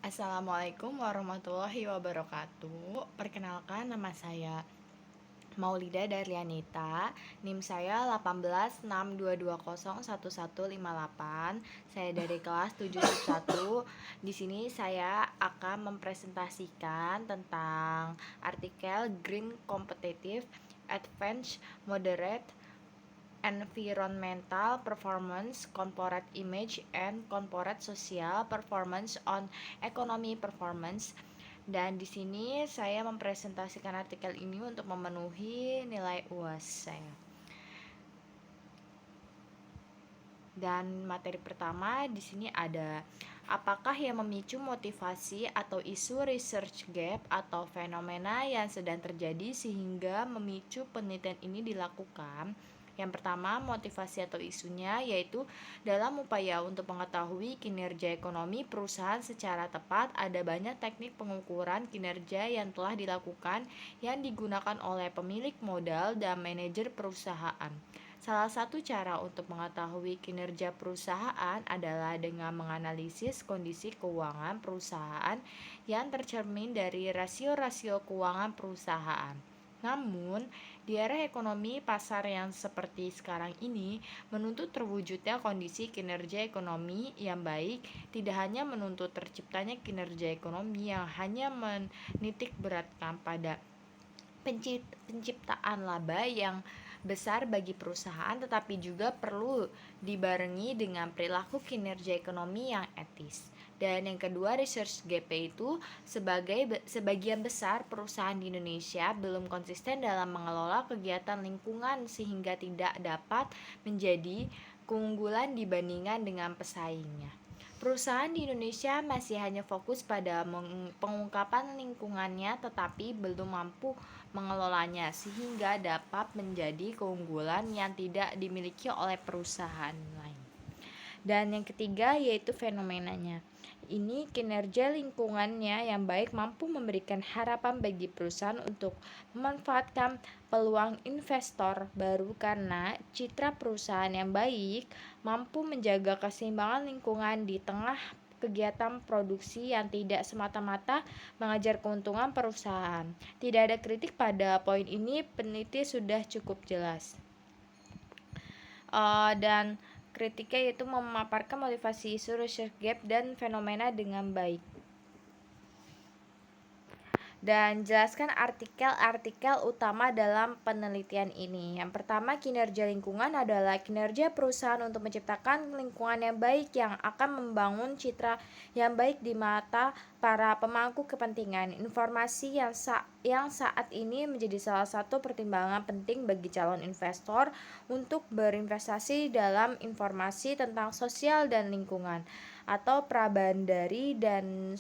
Assalamualaikum warahmatullahi wabarakatuh. Perkenalkan, nama saya Maulida Darlianita. NIM saya 1862201158. Saya dari kelas 711. Di sini saya akan mempresentasikan tentang artikel Green Competitive Advantage Moderate Environmental Performance, Corporate Image, and Corporate Social Performance on Economy Performance. Dan di sini saya mempresentasikan artikel ini untuk memenuhi nilai UAS saya. Dan materi pertama di sini ada apakah yang memicu motivasi atau isu research gap atau fenomena yang sedang terjadi sehingga memicu penelitian ini dilakukan. Yang pertama, motivasi atau isunya yaitu dalam upaya untuk mengetahui kinerja ekonomi perusahaan secara tepat, ada banyak teknik pengukuran kinerja yang telah dilakukan yang digunakan oleh pemilik modal dan manajer perusahaan. Salah satu cara untuk mengetahui kinerja perusahaan adalah dengan menganalisis kondisi keuangan perusahaan yang tercermin dari rasio-rasio keuangan perusahaan. Namun, di era ekonomi pasar yang seperti sekarang ini menuntut terwujudnya kondisi kinerja ekonomi yang baik, tidak hanya menuntut terciptanya kinerja ekonomi yang hanya menitik beratkan pada penciptaan laba yang besar bagi perusahaan, tetapi juga perlu dibarengi dengan perilaku kinerja ekonomi yang etis. Dan yang kedua, research gap itu sebagian besar perusahaan di Indonesia belum konsisten dalam mengelola kegiatan lingkungan sehingga tidak dapat menjadi keunggulan dibandingkan dengan pesaingnya. Perusahaan di Indonesia masih hanya fokus pada pengungkapan lingkungannya tetapi belum mampu mengelolanya sehingga dapat menjadi keunggulan yang tidak dimiliki oleh perusahaan lain. Dan yang ketiga yaitu fenomenanya. Ini kinerja lingkungannya yang baik mampu memberikan harapan bagi perusahaan untuk memanfaatkan peluang investor baru karena citra perusahaan yang baik mampu menjaga keseimbangan lingkungan di tengah kegiatan produksi yang tidak semata-mata mengejar keuntungan perusahaan. Tidak ada kritik pada poin ini, peneliti sudah cukup jelas. Dan kritiknya yaitu memaparkan motivasi isu research gap dan fenomena dengan baik. Dan jelaskan artikel-artikel utama dalam penelitian ini. Yang pertama, kinerja lingkungan adalah kinerja perusahaan untuk menciptakan lingkungan yang baik yang akan membangun citra yang baik di mata para pemangku kepentingan. Informasi yang saat ini menjadi salah satu pertimbangan penting bagi calon investor untuk berinvestasi dalam informasi tentang sosial dan lingkungan atau Prabandari dan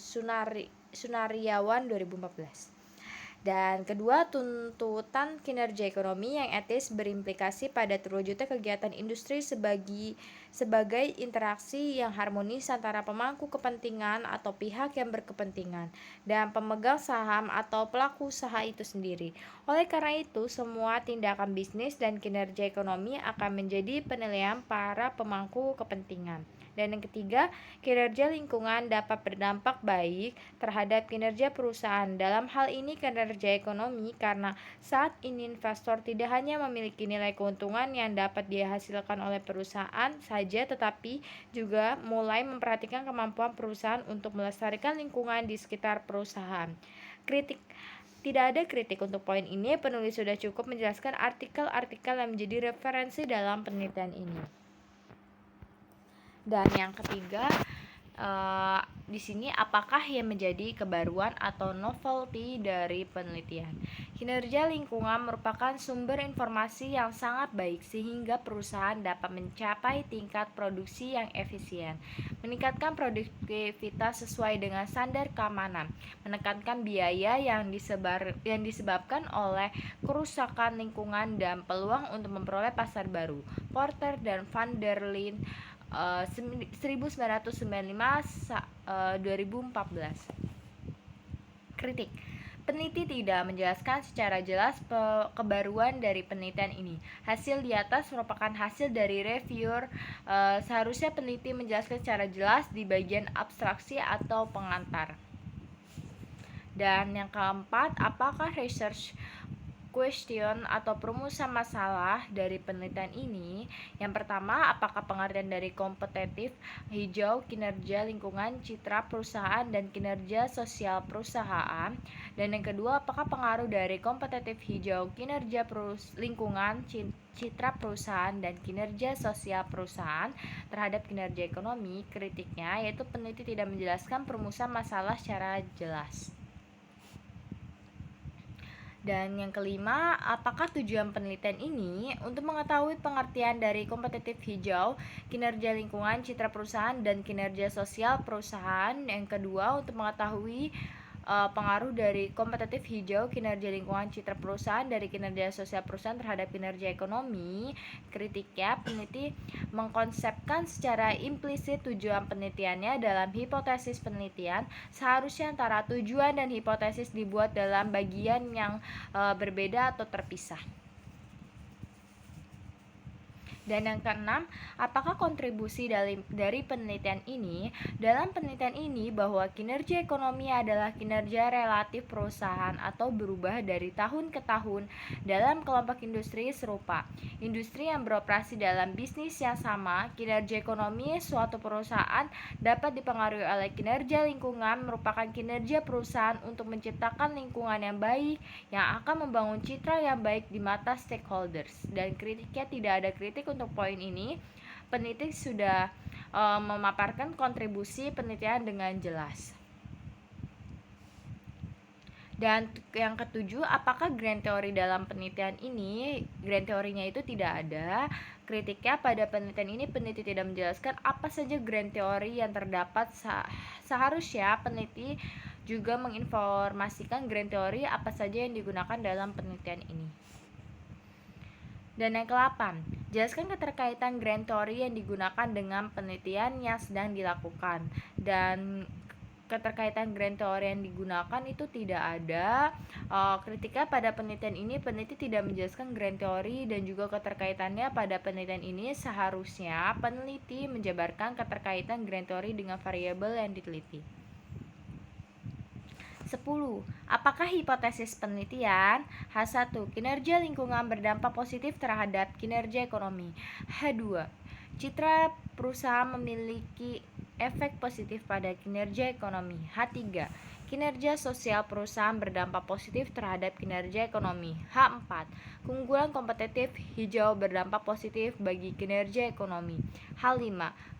Sunaryawan 2014. Dan kedua, tuntutan kinerja ekonomi yang etis berimplikasi pada terwujudnya kegiatan industri sebagai interaksi yang harmonis antara pemangku kepentingan atau pihak yang berkepentingan dan pemegang saham atau pelaku usaha itu sendiri. Oleh karena itu, semua tindakan bisnis dan kinerja ekonomi akan menjadi penilaian para pemangku kepentingan. Dan yang ketiga, kinerja lingkungan dapat berdampak baik terhadap kinerja perusahaan. Dalam hal ini kinerja ekonomi karena saat ini investor tidak hanya memiliki nilai keuntungan yang dapat dihasilkan oleh perusahaan saja, tetapi juga mulai memperhatikan kemampuan perusahaan untuk melestarikan lingkungan di sekitar perusahaan. Tidak ada kritik untuk poin ini. Penulis sudah cukup menjelaskan artikel-artikel yang menjadi referensi dalam penelitian ini. Dan yang ketiga, di sini apakah yang menjadi kebaruan atau novelty dari penelitian? Kinerja lingkungan merupakan sumber informasi yang sangat baik sehingga perusahaan dapat mencapai tingkat produksi yang efisien, meningkatkan produktivitas sesuai dengan standar keamanan, menekankan biaya yang disebabkan oleh kerusakan lingkungan dan peluang untuk memperoleh pasar baru. Porter dan Van der Linde 1995 2014. Kritik. Peneliti tidak menjelaskan secara jelas kebaruan dari penelitian ini. Hasil di atas merupakan hasil dari reviewer. Seharusnya peneliti menjelaskan secara jelas di bagian abstraksi atau pengantar. Dan yang keempat, apakah research question atau perumusan masalah dari penelitian ini? Yang pertama, apakah pengertian dari kompetitif hijau, kinerja lingkungan, citra perusahaan, dan kinerja sosial perusahaan? Dan yang kedua, apakah pengaruh dari kompetitif hijau, kinerja lingkungan, citra perusahaan, dan kinerja sosial perusahaan terhadap kinerja ekonomi? Kritiknya yaitu peneliti tidak menjelaskan perumusan masalah secara jelas. Dan yang kelima, apakah tujuan penelitian ini untuk mengetahui pengertian dari kompetitif hijau, kinerja lingkungan, citra perusahaan, dan kinerja sosial perusahaan? Yang kedua, untuk mengetahui pengaruh dari kompetitif hijau, kinerja lingkungan, citra perusahaan dari kinerja sosial perusahaan terhadap kinerja ekonomi. Kritiknya, peneliti mengkonsepkan secara implisit tujuan penelitiannya dalam hipotesis penelitian. Seharusnya antara tujuan dan hipotesis dibuat dalam bagian yang berbeda atau terpisah. Dan yang keenam, apakah kontribusi dari penelitian ini? Dalam penelitian ini bahwa kinerja ekonomi adalah kinerja relatif perusahaan atau berubah dari tahun ke tahun dalam kelompok industri serupa. Industri yang beroperasi dalam bisnis yang sama, kinerja ekonomi suatu perusahaan dapat dipengaruhi oleh kinerja lingkungan, merupakan kinerja perusahaan untuk menciptakan lingkungan yang baik yang akan membangun citra yang baik di mata stakeholders. Dan kritiknya, tidak ada kritik untuk poin ini. Peneliti sudah memaparkan kontribusi penelitian dengan jelas. Dan yang ketujuh, apakah grand teori dalam penelitian ini? Grand teorinya itu tidak ada. Kritiknya, pada penelitian ini peneliti tidak menjelaskan apa saja grand teori yang terdapat. Seharusnya peneliti juga menginformasikan grand teori apa saja yang digunakan dalam penelitian ini. Dan yang ke-8, jelaskan keterkaitan grand teori yang digunakan dengan penelitian yang sedang dilakukan. Dan keterkaitan grand teori yang digunakan itu tidak ada. Kritiknya, pada penelitian ini peneliti tidak menjelaskan grand teori dan juga keterkaitannya. Pada penelitian ini seharusnya peneliti menjabarkan keterkaitan grand teori dengan variabel yang diteliti. 10. Apakah hipotesis penelitian? H1. Kinerja lingkungan berdampak positif terhadap kinerja ekonomi. H2. Citra perusahaan memiliki efek positif pada kinerja ekonomi. H3. Kinerja sosial perusahaan berdampak positif terhadap kinerja ekonomi. H4. Keunggulan kompetitif hijau berdampak positif bagi kinerja ekonomi. H5.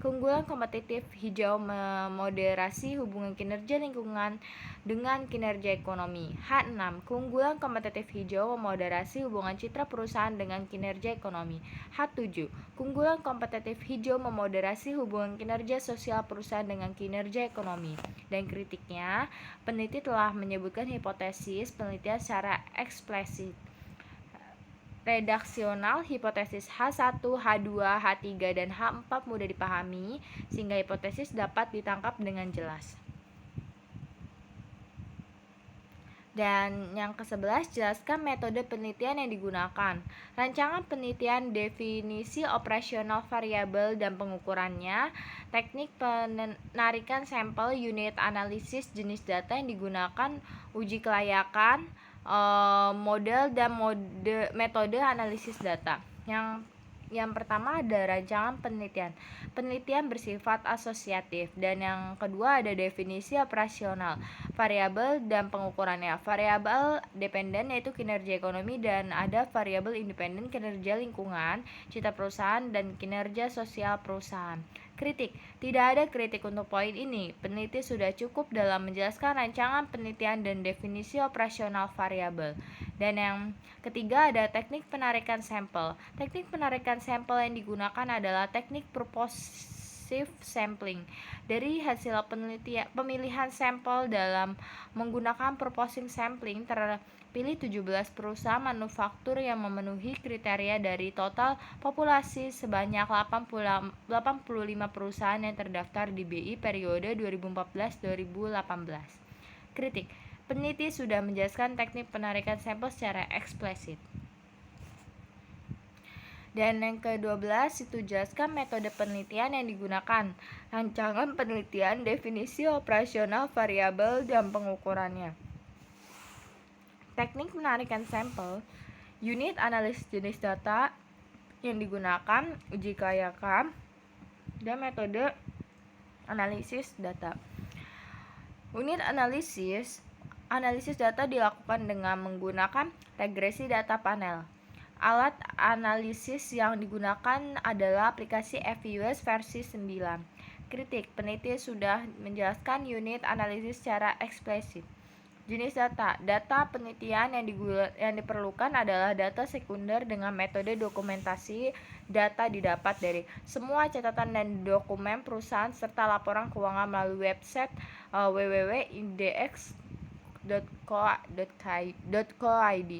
Keunggulan kompetitif hijau memoderasi hubungan kinerja lingkungan dengan kinerja ekonomi. H6. Keunggulan kompetitif hijau memoderasi hubungan citra perusahaan dengan kinerja ekonomi. H7. Keunggulan kompetitif hijau memoderasi hubungan kinerja sosial perusahaan dengan kinerja ekonomi. Dan kritiknya, peneliti telah menyebutkan hipotesis penelitian secara eksplisit. Redaksional, hipotesis H1, H2, H3, dan H4 mudah dipahami sehingga hipotesis dapat ditangkap dengan jelas. Dan yang ke-11, jelaskan metode penelitian yang digunakan. Rancangan penelitian, definisi operasional variabel dan pengukurannya, teknik penarikan sampel, unit analisis jenis data yang digunakan, uji kelayakan, model dan metode analisis data. Yang pertama ada rancangan penelitian. Penelitian bersifat asosiatif. Dan yang kedua ada definisi operasional, variabel dan pengukurannya. Variabel dependen yaitu kinerja ekonomi, dan ada variabel independen kinerja lingkungan, citra perusahaan, dan kinerja sosial perusahaan. Kritik. Tidak ada kritik untuk poin ini. Peneliti sudah cukup dalam menjelaskan rancangan penelitian dan definisi operasional variabel. Dan yang ketiga ada teknik penarikan sampel. Teknik penarikan sampel yang digunakan adalah teknik purposive sampling. Dari hasil pemilihan sampel dalam menggunakan purposive sampling, terpilih 17 perusahaan manufaktur yang memenuhi kriteria dari total populasi sebanyak 85 perusahaan yang terdaftar di BI periode 2014-2018. Kritik. Peneliti sudah menjelaskan teknik penarikan sampel secara eksplisit. Dan yang ke-12 itu jelaskan metode penelitian yang digunakan, rancangan penelitian, definisi operasional variabel dan pengukurannya. Teknik penarikan sampel, unit analisis jenis data yang digunakan, uji kelayakan, dan metode analisis data. Unit analisis data dilakukan dengan menggunakan regresi data panel. Alat analisis yang digunakan adalah aplikasi FVUS versi 9. Kritik, peneliti sudah menjelaskan unit analisis secara eksplisit. Jenis data penelitian yang diperlukan adalah data sekunder dengan metode dokumentasi. Data didapat dari semua catatan dan dokumen perusahaan serta laporan keuangan melalui website www.index.co.id.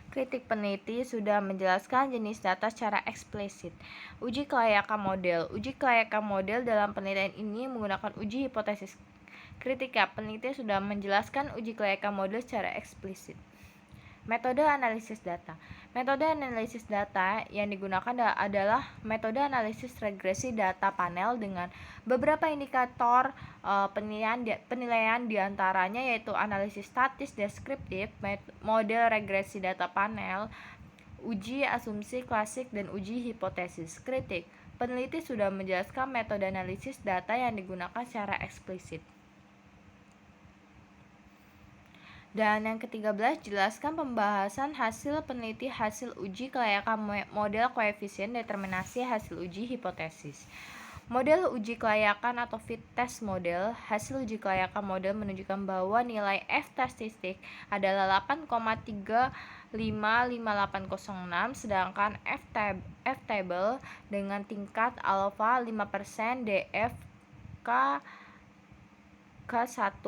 Kritik, peneliti sudah menjelaskan jenis data secara eksplisit. Uji kelayakan model. Uji kelayakan model dalam penelitian ini menggunakan uji hipotesis. Kritika, peneliti sudah menjelaskan uji kelayakan model secara eksplisit. Metode analisis data. Metode analisis data yang digunakan adalah metode analisis regresi data panel dengan beberapa indikator penilaian diantaranya yaitu analisis statis deskriptif, model regresi data panel, uji asumsi klasik, dan uji hipotesis. Kritik, peneliti sudah menjelaskan metode analisis data yang digunakan secara eksplisit. Dan yang ke-13, jelaskan pembahasan hasil peneliti hasil uji kelayakan model koefisien determinasi hasil uji hipotesis. Model uji kelayakan atau fit test model. Hasil uji kelayakan model menunjukkan bahwa nilai F statistik adalah 8,355806, sedangkan F table dengan tingkat alfa 5%, DF K1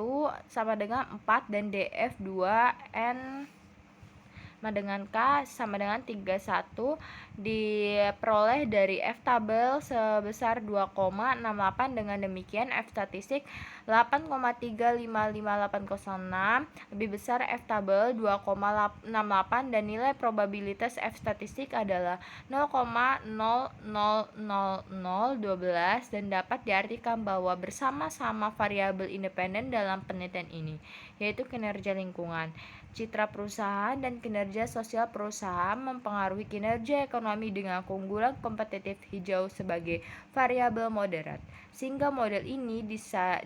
sama dengan 4 dan DF2N sama dengan K sama dengan 31 diperoleh dari F tabel sebesar 2,68. Dengan demikian F statistik 8,355806 lebih besar F tabel 2,68 dan nilai probabilitas F statistik adalah 0,000012 dan dapat diartikan bahwa bersama-sama variabel independen dalam penelitian ini, yaitu kinerja lingkungan, citra perusahaan, dan kinerja sosial perusahaan mempengaruhi kinerja ekonomi dengan keunggulan kompetitif hijau sebagai variabel moderat, sehingga model ini bisa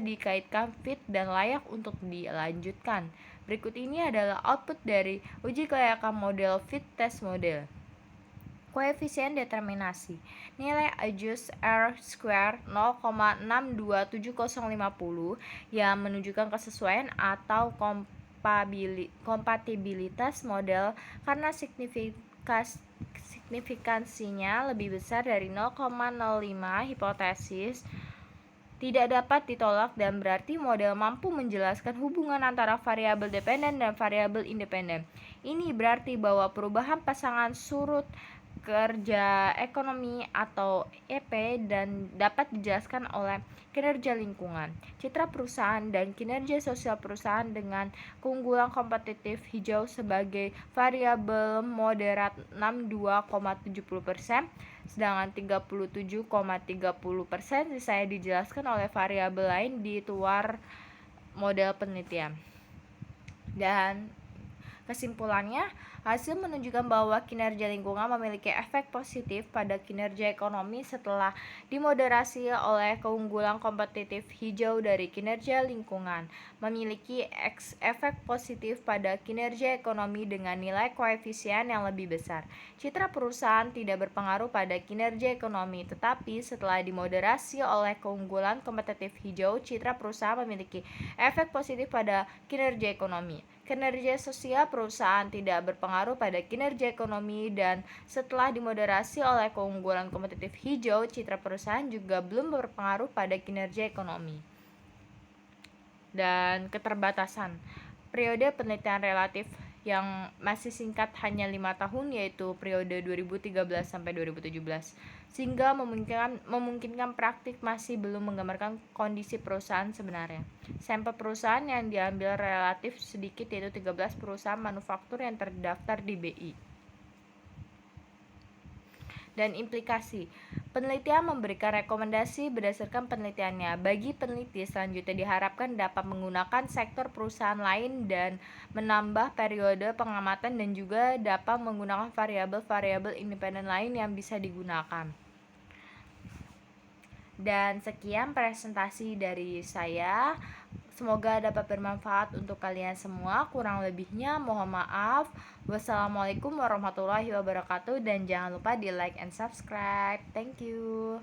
dikaitkan fit dan layak untuk dilanjutkan. Berikut ini adalah output dari uji kelayakan model fit test model. Koefisien determinasi. Nilai adjust R-square 0,627050 yang menunjukkan kesesuaian atau kompatibilitas model karena signifikansinya lebih besar dari 0,05. Hipotesis tidak dapat ditolak dan berarti model mampu menjelaskan hubungan antara variabel dependen dan variabel independen. Ini berarti bahwa perubahan pasangan surut kerja ekonomi atau EP dan dapat dijelaskan oleh kinerja lingkungan, citra perusahaan, dan kinerja sosial perusahaan dengan keunggulan kompetitif hijau sebagai variabel moderat 62,70%, sedangkan 37,30% sisanya dijelaskan oleh variabel lain di luar model penelitian. Dan kesimpulannya, hasil menunjukkan bahwa kinerja lingkungan memiliki efek positif pada kinerja ekonomi setelah dimoderasi oleh keunggulan kompetitif hijau dari kinerja lingkungan, memiliki efek positif pada kinerja ekonomi dengan nilai koefisien yang lebih besar. Citra perusahaan tidak berpengaruh pada kinerja ekonomi, tetapi setelah dimoderasi oleh keunggulan kompetitif hijau, citra perusahaan memiliki efek positif pada kinerja ekonomi. Kinerja sosial perusahaan tidak berpengaruh pada kinerja ekonomi dan setelah dimoderasi oleh keunggulan kompetitif hijau, citra perusahaan juga belum berpengaruh pada kinerja ekonomi. Dan keterbatasan. Periode penelitian relatif yang masih singkat hanya 5 tahun, yaitu periode 2013 sampai 2017. sehingga memungkinkan praktik masih belum menggambarkan kondisi perusahaan sebenarnya. Sampel perusahaan yang diambil relatif sedikit, yaitu 13 perusahaan manufaktur yang terdaftar di BI. Dan implikasi. Penelitian memberikan rekomendasi berdasarkan penelitiannya. Bagi peneliti selanjutnya diharapkan dapat menggunakan sektor perusahaan lain dan menambah periode pengamatan, dan juga dapat menggunakan variabel-variabel independen lain yang bisa digunakan. Dan sekian presentasi dari saya. Semoga dapat bermanfaat untuk kalian semua. Kurang lebihnya mohon maaf. Wassalamualaikum warahmatullahi wabarakatuh. Dan jangan lupa di like and subscribe. Thank you.